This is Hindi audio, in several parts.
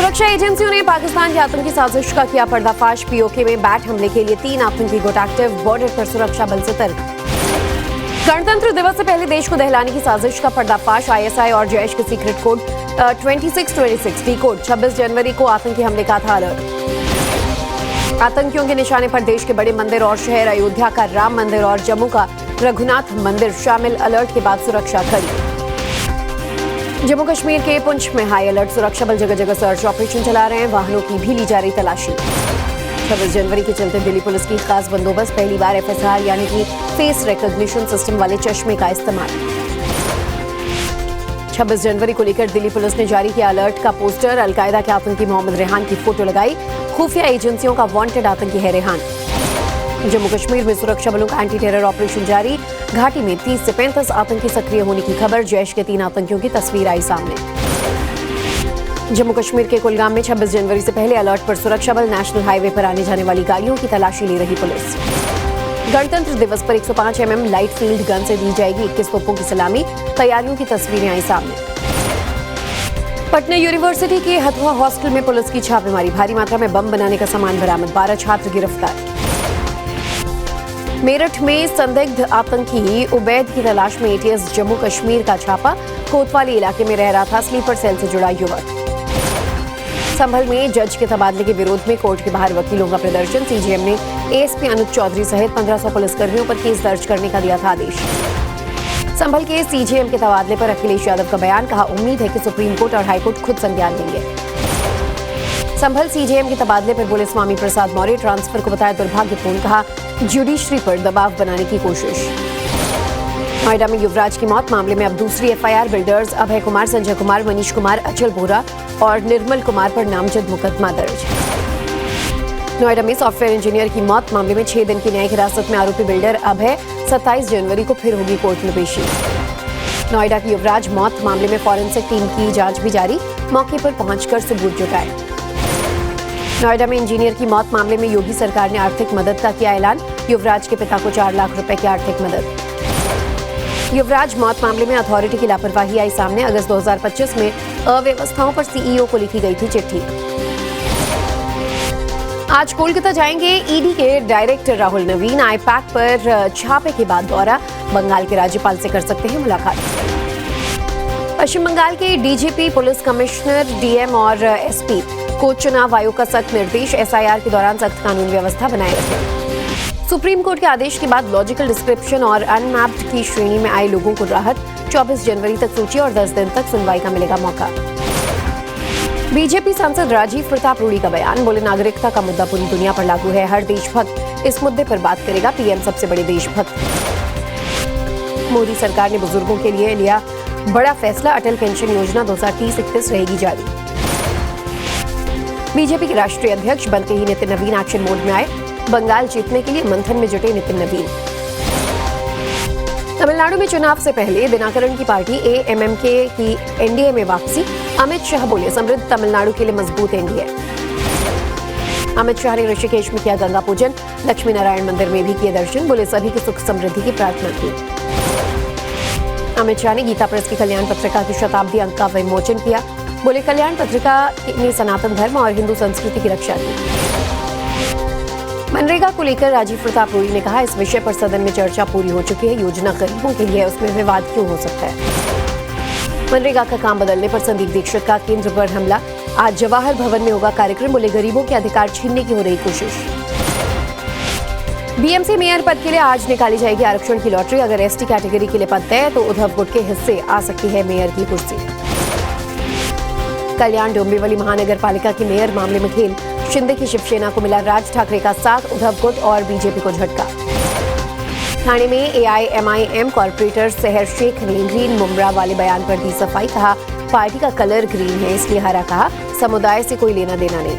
सुरक्षा एजेंसियों ने पाकिस्तान की आतंकी साजिश का किया पर्दाफाश। पीओके में बैट हमले के लिए 3 आतंकी गुट एक्टिव, बॉर्डर पर सुरक्षा बल सतर्क। गणतंत्र दिवस से पहले देश को दहलाने की साजिश का पर्दाफाश। आईएसआई और जैश के सीक्रेट कोड 2626 डी कोड। 26 जनवरी को आतंकी हमले का था अलर्ट। आतंकियों के निशाने पर देश के बड़े मंदिर और शहर, अयोध्या का राम मंदिर और जम्मू का रघुनाथ मंदिर शामिल। अलर्ट के बाद सुरक्षा कड़ी। जम्मू कश्मीर के पुंछ में हाई अलर्ट। सुरक्षा बल जगह जगह सर्च ऑपरेशन चला रहे हैं। वाहनों की भी ली जा रही तलाशी। 26 जनवरी के चलते दिल्ली पुलिस की खास बंदोबस्त। पहली बार एफएसआर यानी कि फेस रिकॉग्निशन सिस्टम वाले चश्मे का इस्तेमाल। 26 जनवरी को लेकर दिल्ली पुलिस ने जारी किया अलर्ट का पोस्टर। अलकायदा के आतंकी मोहम्मद रेहान की फोटो लगाई। खुफिया एजेंसियों का वांटेड आतंकी है रेहान। जम्मू कश्मीर में सुरक्षा बलों का एंटी टेरर ऑपरेशन जारी। घाटी में 30 से 35 आतंकी सक्रिय होने की खबर। जैश के 3 आतंकियों की तस्वीर आई सामने। जम्मू कश्मीर के कुलगाम में 26 जनवरी से पहले अलर्ट पर सुरक्षा बल। नेशनल हाईवे पर आने जाने वाली गाड़ियों की तलाशी ले रही पुलिस। गणतंत्र दिवस पर 105 mm लाइट फील्ड गन से दी जाएगी 21 तोपों की सलामी। तैयारियों की तस्वीरें आई सामने। पटना यूनिवर्सिटी के हथुआ हॉस्टल में पुलिस की छापेमारी। भारी मात्रा में बम बनाने का सामान बरामद। 12 छात्र गिरफ्तार। मेरठ में संदिग्ध आतंकी उबैद की तलाश में एटीएस जम्मू कश्मीर का छापा। कोतवाली इलाके में रह रहा था स्लीपर सेल से जुड़ा युवक। संभल में जज के तबादले के विरोध में कोर्ट के बाहर वकीलों का प्रदर्शन। सीजेएम ने एएसपी अनुज चौधरी सहित 1500 पुलिसकर्मियों पर केस दर्ज करने का दिया था आदेश। संभल के सीजेएम के तबादले पर अखिलेश यादव का बयान। कहा, उम्मीद है कि सुप्रीम कोर्ट और हाईकोर्ट खुद संज्ञान लेंगे। संभल सीजेएम के तबादले पर बोले स्वामी प्रसाद मौर्य। ट्रांसफर को बताया दुर्भाग्यपूर्ण। कहा, ज्यूडिशरी पर दबाव बनाने की कोशिश। नोएडा में युवराज की मौत मामले में अब दूसरी एफआईआर। बिल्डर्स अभय कुमार, संजय कुमार, मनीष कुमार, अचल बोरा और निर्मल कुमार पर नामजद मुकदमा दर्ज। नोएडा में सॉफ्टवेयर इंजीनियर की मौत मामले में 6 दिन की न्यायिक हिरासत में आरोपी बिल्डर अभय 27 जनवरी को फिर होगी कोर्ट में पेशी। नोएडा की युवराज मौत मामले में फॉरेंसिक टीम की जांच भी जारी। मौके पर पहुंचकर सबूत जुटाए। नोएडा में इंजीनियर की मौत मामले में योगी सरकार ने आर्थिक मदद का किया ऐलान। युवराज के पिता को 4 लाख रुपए की आर्थिक मदद। युवराज मौत मामले में अथॉरिटी की लापरवाही आई सामने। अगस्त 2025 में अव्यवस्थाओं पर सीईओ को लिखी गई थी चिट्ठी। आज कोलकाता जाएंगे ईडी के डायरेक्टर राहुल नवीन। आईपैक पर छापे के बाद दौरा। बंगाल के राज्यपाल से कर सकते हैं मुलाकात। पश्चिम बंगाल के डीजीपी, पुलिस कमिश्नर, डीएम और एसपी को चुनाव आयोग का सख्त निर्देश। एसआईआर के दौरान सख्त कानून व्यवस्था बनाए रखें। सुप्रीम कोर्ट के आदेश के बाद लॉजिकल डिस्क्रिप्शन और अनमैप्ड की श्रेणी में आए लोगों को राहत। 24 जनवरी तक सूची और 10 दिन तक सुनवाई का मिलेगा मौका। बीजेपी सांसद राजीव प्रताप रूडी का बयान। बोले, नागरिकता का मुद्दा पूरी दुनिया पर लागू है। हर देशभक्त इस मुद्दे पर बात करेगा। पीएम सबसे बड़े देशभक्त। मोदी सरकार ने बुजुर्गों के लिए लिया बड़ा फैसला। अटल पेंशन योजना 2030-31 रहेगी जारी। बीजेपी के राष्ट्रीय अध्यक्ष बनते ही नितिन नवीन एक्शन मोड में आए। बंगाल जीतने के लिए मंथन में जुटे नितिन नवीन। तमिलनाडु में चुनाव से पहले दिनाकरन की पार्टी एएमएमके की एनडीए में वापसी। अमित शाह बोले, समृद्ध तमिलनाडु के लिए मजबूत एनडीए। अमित शाह ने ऋषिकेश में किया गंगा पूजन। लक्ष्मी नारायण मंदिर में भी किए दर्शन। बोले, सभी की सुख समृद्धि की प्रार्थना की। अमित शाह ने गीता प्रेस की कल्याण पत्रिका की शताब्दी अंक का विमोचन किया। बोले, कल्याण पत्रिका ने सनातन धर्म और हिंदू संस्कृति की रक्षा की। मनरेगा को लेकर राजीव प्रताप रूडी ने कहा, इस विषय पर सदन में चर्चा पूरी हो चुकी है। योजना गरीबों के लिए है, उसमें विवाद क्यों हो सकता है। मनरेगा का काम बदलने पर संदीप दीक्षित का केंद्र पर हमला। आज जवाहर भवन में होगा कार्यक्रम। बोले, गरीबों के अधिकार छीनने की हो रही कोशिश। बीएमसी मेयर पद के लिए आज निकाली जाएगी आरक्षण की लॉटरी। अगर एसटी कैटेगरी के लिए पद तय तो उद्धव गुट के हिस्से आ सकती है मेयर की कुर्सी। कल्याण डोंबिवली महानगर पालिका की मेयर मामले में खेल। शिंदे की शिवसेना को मिला राज ठाकरे का साथ। उद्धव गुट और बीजेपी को झटका। ठाणे में एआईएमआईएम कॉर्पोरेटर सहर शेख ने ग्रीन मुमरा वाले बयान पर दी सफाई। कहा, पार्टी का कलर ग्रीन है इसलिए हरा। कहा, समुदाय से कोई लेना देना नहीं।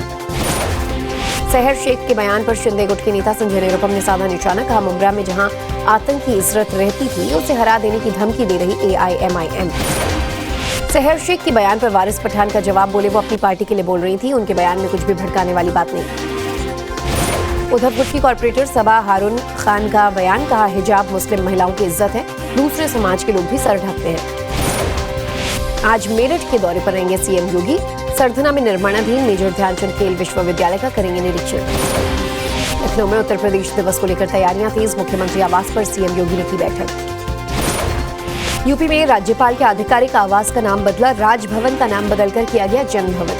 सहर शेख के बयान पर शिंदे गुट के नेता संजय निरुपम ने साधा निशाना। कहा, मुमरा में जहां आतंकी इजरत रहती थी उसे हरा देने की धमकी दे रही एआईएमआईएम। सहर शेख के बयान पर वारिस पठान का जवाब। बोले, वो अपनी पार्टी के लिए बोल रही थी। उनके बयान में कुछ भी भड़काने वाली बात नहीं। उद्धव गुट की कॉर्पोरेटर सबा हारून खान का बयान। कहा, हिजाब मुस्लिम महिलाओं की इज्जत है। दूसरे समाज के लोग भी सर ढकते हैं। आज मेरठ के दौरे पर रहेंगे सीएम योगी। सरधना में निर्माणाधीन मेजर ध्यानचंद खेल विश्वविद्यालय का करेंगे निरीक्षण। लखनऊ में उत्तर प्रदेश दिवस को लेकर तैयारियां तेज, मुख्यमंत्री आवास पर सीएम योगी ने की बैठक। यूपी में राज्यपाल के आधिकारिक आवास का नाम बदला, राजभवन का नाम बदलकर किया गया जनभवन।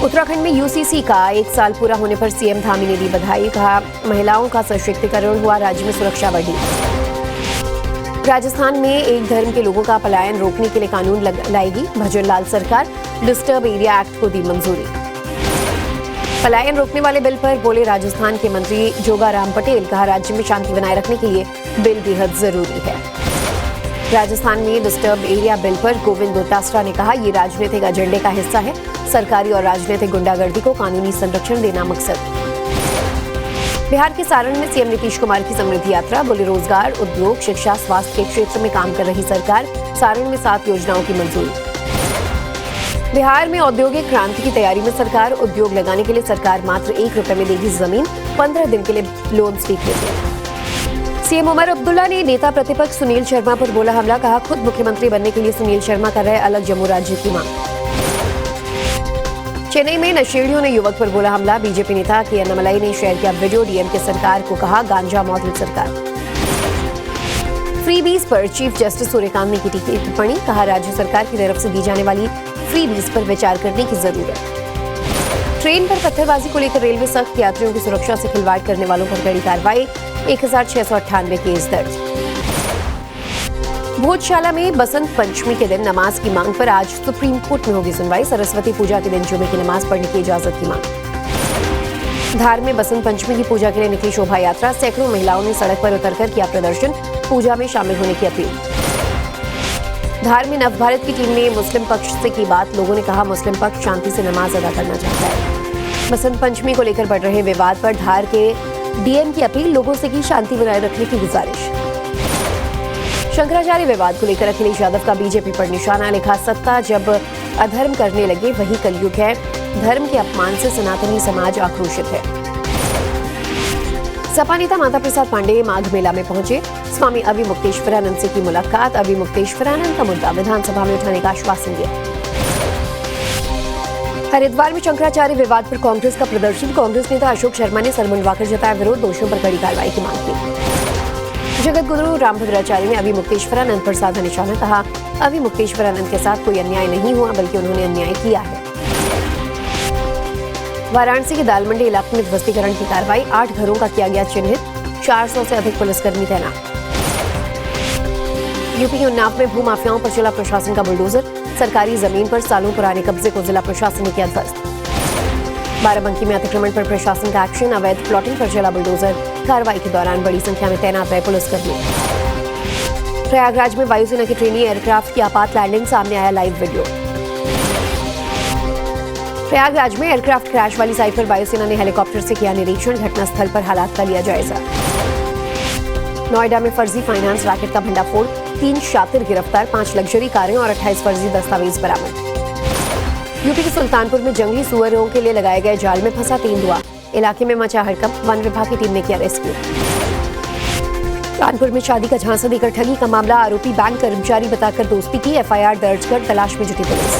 उत्तराखंड में यूसीसी का 1 साल पूरा होने पर सीएम धामी ने दी बधाई, कहा महिलाओं का सशक्तिकरण हुआ, राज्य में सुरक्षा बढ़ी। राजस्थान में एक धर्म के लोगों का पलायन रोकने के लिए कानून लाएगी भजनलाल सरकार, डिस्टर्ब एरिया एक्ट को दी मंजूरी। पलायन रोकने वाले बिल पर बोले राजस्थान के मंत्री जोगाराम पटेल, कहा राज्य में शांति बनाए रखने के लिए बिल बेहद जरूरी है। राजस्थान में डिस्टर्ब एरिया बिल पर गोविंद डोटासरा ने कहा ये राजनीतिक एजेंडे का हिस्सा है, सरकारी और राजनीतिक गुंडागर्दी को कानूनी संरक्षण देना मकसद। बिहार के सारण में सीएम नीतीश कुमार की समृद्धि यात्रा, बोले रोजगार, उद्योग, शिक्षा, स्वास्थ्य के क्षेत्र में काम कर रही सरकार, सारण में 7 योजनाओं की मंजूरी। बिहार में औद्योगिक क्रांति की तैयारी में सरकार, उद्योग लगाने के लिए सरकार मात्र 1 रुपए में देगी जमीन, 15 दिन के लिए लोन स्वीकृत। सीएम उमर अब्दुल्ला ने नेता प्रतिपक्ष सुनील शर्मा पर बोला हमला, कहा खुद मुख्यमंत्री बनने के लिए सुनील शर्मा कर रहे अलग जम्मू राज्य की मांग। चेन्नई में नशेड़ियों ने युवक पर बोला हमला, बीजेपी नेता के अन्नामलाई ने शेयर किया वीडियो, डीएम के सरकार को कहा गांजा मॉडल सरकार। फ्रीबीज पर चीफ जस्टिस सूर्यकांत ने की टिप्पणी, कहा राज्य सरकार की तरफ से दी जाने वाली फ्रीबीज पर विचार करने की जरूरत। ट्रेन पर पत्थरबाजी को लेकर रेलवे सख्त, यात्रियों की सुरक्षा से खिलवाड़ करने वालों पर कड़ी कार्रवाई, 1698 केस दर्ज। भोजशाला में बसंत पंचमी के दिन नमाज की मांग पर आज सुप्रीम कोर्ट में होगी सुनवाई, सरस्वती पूजा के दिन जुमे की नमाज पढ़ने की इजाजत की मांग। धार में बसंत पंचमी की पूजा के लिए निकली शोभा यात्रा, सैकड़ों महिलाओं ने सड़क पर उतरकर किया प्रदर्शन, पूजा में शामिल होने की अपील। धार में नवभारत की टीम ने मुस्लिम पक्ष से की बात, लोगों ने कहा मुस्लिम पक्ष शांति से नमाज अदा करना चाहता है। बसंत पंचमी को लेकर बढ़ रहे विवाद पर धार के डीएम की अपील, लोगों से की शांति बनाए रखने की गुजारिश। शंकराचार्य विवाद को लेकर अखिलेश यादव का बीजेपी पर निशाना, लिखा सत्ता जब अधर्म करने लगे वही कलयुग है, धर्म के अपमान से सनातनी समाज आक्रोशित है। सपा नेता माता प्रसाद पांडेय माघ मेला में पहुंचे, स्वामी अविमुक्तेश्वरानंद से की मुलाकात, अविमुक्तेश्वरानंद का मुद्दा विधानसभा में उठाने का आश्वासन दिया। हरिद्वार में शंकराचार्य विवाद पर कांग्रेस का प्रदर्शन, कांग्रेस नेता अशोक शर्मा ने सर मुंडवाकर जताया विरोध, दोषियों पर कड़ी कार्रवाई की मांग की। जगत गुरु रामभद्राचार्य ने अविमुक्तेश्वरानंद पर साधा निशाना, कहा अविमुक्तेश्वरानंद के साथ कोई अन्याय नहीं हुआ बल्कि उन्होंने अन्याय किया है। वाराणसी के दालमंडी इलाके में ध्वस्तीकरण की कार्रवाई, 8 घरों का किया गया चिन्हित, 400 से अधिक पुलिसकर्मी तैनात। यूपी के उन्नाव में भूमाफियाओं पर जिला प्रशासन का बुलडोजर, सरकारी जमीन पर सालों पुराने कब्जे को जिला प्रशासन ने किया ध्वस्त। बाराबंकी में अतिक्रमण पर प्रशासन का एक्शन, अवैध प्लॉटिंग पर जिला बुलडोजर, कार्रवाई के दौरान बड़ी संख्या में तैनात रहे पुलिसकर्मी। प्रयागराज में वायुसेना की ट्रेनी एयरक्राफ्ट की आपात लैंडिंग, सामने आया लाइव वीडियो। प्रयागराज में एयरक्राफ्ट क्रैश वाली साइट पर वायुसेना ने हेलीकॉप्टर से किया निरीक्षण, घटनास्थल पर हालात का लिया जायजा। नोएडा में फर्जी फाइनेंस रैकेट का भंडाफोड़, 3 शातिर गिरफ्तार, 5 लग्जरी कारें और 28 फर्जी दस्तावेज बरामद। यूपी के सुल्तानपुर में जंगली सुअरों के लिए लगाए गए जाल में फंसा तेंदुआ, इलाके में मचा हड़कंप, वन विभाग की टीम ने किया रेस्क्यू। कानपुर में शादी का झांसा देकर ठगी का मामला, आरोपी बैंक कर्मचारी बताकर दोस्ती की, एफआईआर दर्ज कर तलाश में जुटी पुलिस।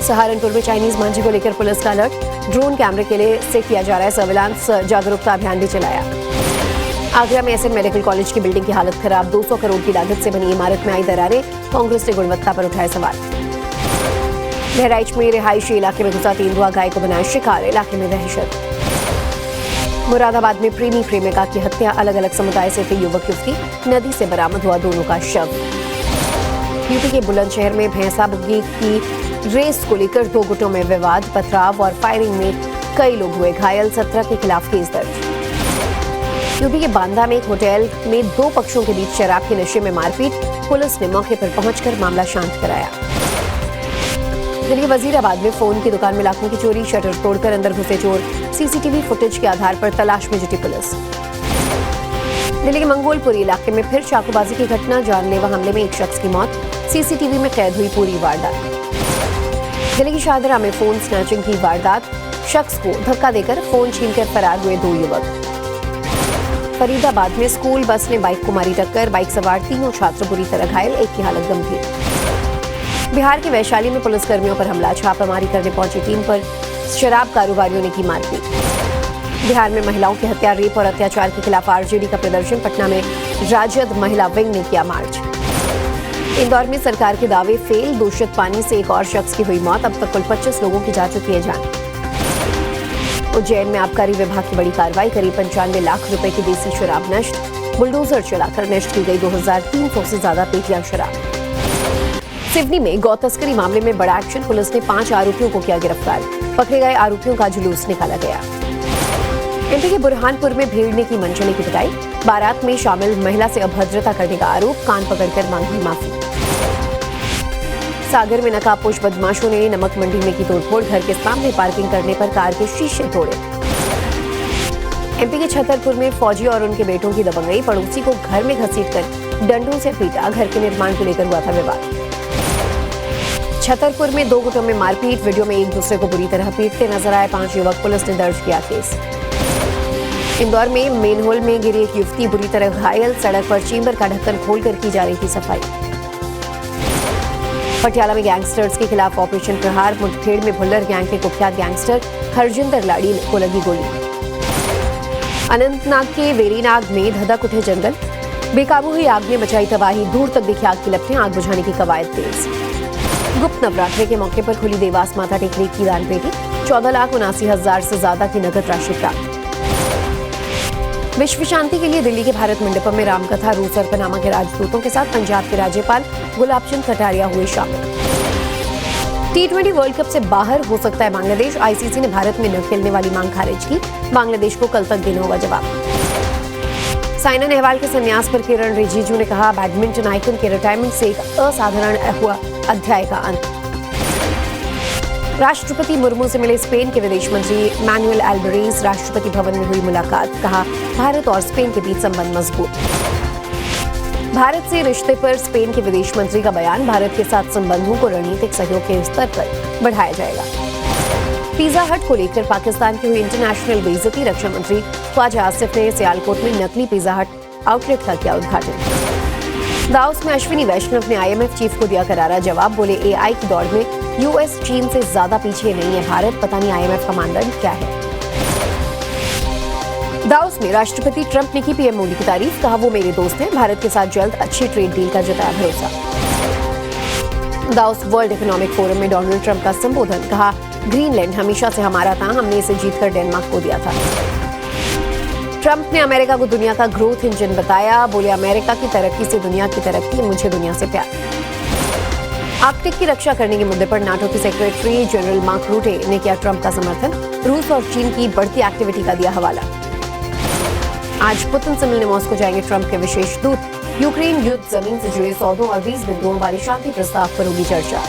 सहारनपुर में चाइनीज मांझे को लेकर पुलिस का अलर्ट, ड्रोन कैमरे के लिए से किया जा रहा है सर्विलांस, जागरूकता अभियान भी चलाया। आगरा में एसएन मेडिकल कॉलेज की बिल्डिंग की हालत खराब, 200 करोड़ की लागत से बनी इमारत में आई दरारें, कांग्रेस ने गुणवत्ता पर उठाए सवाल। बहराइच में रिहायशी इलाके में घुसा तेंदुआ, गाय को बनाया शिकार, इलाके में दहशत। मुरादाबाद में प्रेमी प्रेमिका की हत्या, अलग अलग समुदाय से थे युवक युवती, नदी से बरामद हुआ दोनों का शव। यूपी के बुलंदशहर में भैंसा बुग्गी की रेस को लेकर 2 गुटों में विवाद, पथराव और फायरिंग में कई लोग हुए घायल, 17 के खिलाफ केस दर्ज। यूपी के बांदा में एक होटल में 2 पक्षों के बीच शराब के नशे में मारपीट, पुलिस ने मौके पर पहुंचकर मामला शांत कराया। दिल्ली वजीराबाद में फोन की दुकान में लाखों की चोरी, शटर तोड़कर अंदर घुसे चोर, सीसीटीवी फुटेज के आधार पर तलाश में जुटी पुलिस। दिल्ली के मंगोलपुरी इलाके में फिर चाकूबाजी की घटना, जानलेवा हमले में एक शख्स की मौत, सीसीटीवी में कैद हुई पूरी वारदात। दिल्ली की शाहदरा में फोन स्नैचिंग की वारदात, शख्स को धक्का देकर फोन छीनकर फरार हुए 2 युवक। फरीदाबाद में स्कूल बस ने बाइक को मारी टक्कर, बाइक सवार 3 छात्र बुरी तरह घायल, एक की हालत गंभीर। बिहार के वैशाली में पुलिसकर्मियों पर हमला, छापामारी करने पहुंची टीम पर शराब कारोबारियों ने की मारपीट। बिहार में महिलाओं की हत्या, रेप और अत्याचार के खिलाफ आरजेडी का प्रदर्शन, पटना में राजद महिला विंग ने किया मार्च। इंदौर में सरकार के दावे फेल, दूषित पानी से एक और शख्स की हुई मौत, अब तक कुल 25 लोगों की जा चुकी है जान। उज्जैन में आबकारी विभाग की बड़ी कार्रवाई, करीब 95 लाख रुपए की देसी शराब नष्ट, बुलडोजर चलाकर नष्ट की गई 2300 से ज्यादा पेटियां शराब। सिवनी में गौ तस्करी मामले में बड़ा एक्शन, पुलिस ने 5 आरोपियों को किया गिरफ्तार, पकड़े गए आरोपियों का जुलूस निकाला गया। एमपी के बुरहानपुर में भीड़ ने की मनचले की पिटाई, बारात में शामिल महिला से अभद्रता करने का आरोप, कान पकड़कर मांगी माफी। सागर में नकाबपोश बदमाशों ने नमक मंडी में की तोड़फोड़, घर के सामने पार्किंग करने पर कार के शीशे तोड़े। एमपी के छतरपुर में फौजी और उनके बेटों की दबंगई, पड़ोसी को घर में घसीटकर डंडों से पीटा, घर के निर्माण को लेकर हुआ था विवाद। छतरपुर में 2 गुटों में मारपीट, वीडियो में एक दूसरे को बुरी तरह पीटते नजर आए 5 युवक, पुलिस ने दर्ज किया केस। इंदौर में मेनहोल में गिरी एक युवती बुरी तरह घायल, सड़क पर चेंबर का ढक्कन खोलकर की जा रही थी सफाई। पटियाला में गैंगस्टर्स के खिलाफ ऑपरेशन प्रहार, मुठभेड़ में भुल्लर गैंग के कुख्यात गैंगस्टर हरजिंदर लाड़ी को लगी गोली। अनंतनाग के वेरीनाग में धधक उठे जंगल, बेकाबू हुई आग ने मचाई तबाही, दूर तक दिखी आग की लपटें, आग बुझाने की कवायद तेज। गुप्त नवरात्रि के मौके पर खुली देवास माता टेकरी की दान पेटी, 14,79,000 से ज्यादा की नकद राशि प्राप्त। विश्व शांति के लिए दिल्ली के भारत मंडपम में रामकथा, रूस और पनामा के राजदूतों के साथ पंजाब के राज्यपाल गुलाब चंद कटारिया हुए शामिल। T20 वर्ल्ड कप से बाहर हो सकता है बांग्लादेश, आईसीसी ने भारत में न खेलने वाली मांग खारिज की, बांग्लादेश को कल तक देना होगा जवाब। साइना नेहवाल के संन्यास पर किरण रिजिजू ने कहा, बैडमिंटन आइकन के रिटायरमेंट से एक असाधारण हुआ अध्याय का अंत। राष्ट्रपति मुर्मू से मिले स्पेन के विदेश मंत्री मैनुएल एल्बरेज, राष्ट्रपति भवन में हुई मुलाकात, कहा भारत और स्पेन के बीच संबंध मजबूत। भारत से रिश्ते पर स्पेन के विदेश मंत्री का बयान, भारत के साथ संबंधों को रणनीतिक सहयोग के स्तर पर बढ़ाया जाएगा। पिज्जा हट को लेकर पाकिस्तान की हुई इंटरनेशनल बेइज्जती, रक्षा मंत्री ख्वाजा आसिफ ने सियालकोट में नकली पिज्जा हट आउटलेट का किया उद्घाटन। दाओस में अश्विनी वैष्णव ने आईएमएफ चीफ को दिया करारा जवाब, बोले एआई की दौड़ में यूएस चीन से ज्यादा पीछे नहीं है भारत, पता नहीं आईएमएफ का मानदंड क्या है। दाओस में राष्ट्रपति ट्रंप ने की पीएम मोदी की तारीफ, कहा वो मेरे दोस्त हैं, भारत के साथ जल्द अच्छी ट्रेड डील का जताया भरोसा। दाओस वर्ल्ड इकोनॉमिक फोरम में डोनाल्ड ट्रंप का संबोधन, कहा ग्रीनलैंड हमेशा से हमारा था, हमने इसे जीतकर डेनमार्क को दिया था। ट्रंप ने अमेरिका को दुनिया का ग्रोथ इंजन बताया, बोले अमेरिका की तरक्की से दुनिया की तरक्की, मुझे दुनिया से प्यार। आर्कटिक की रक्षा करने के मुद्दे पर नाटो के सेक्रेटरी जनरल मार्क रूटे ने किया ट्रंप का समर्थन, रूस और चीन की बढ़ती एक्टिविटी का दिया हवाला। आज पुतिन से मिलने मॉस्को जाएंगे ट्रंप के विशेष दूत, यूक्रेन युद्ध, जमीन से जुड़े सौदों और 20 बिंदुओं वाले शांति प्रस्ताव पर होगी चर्चा।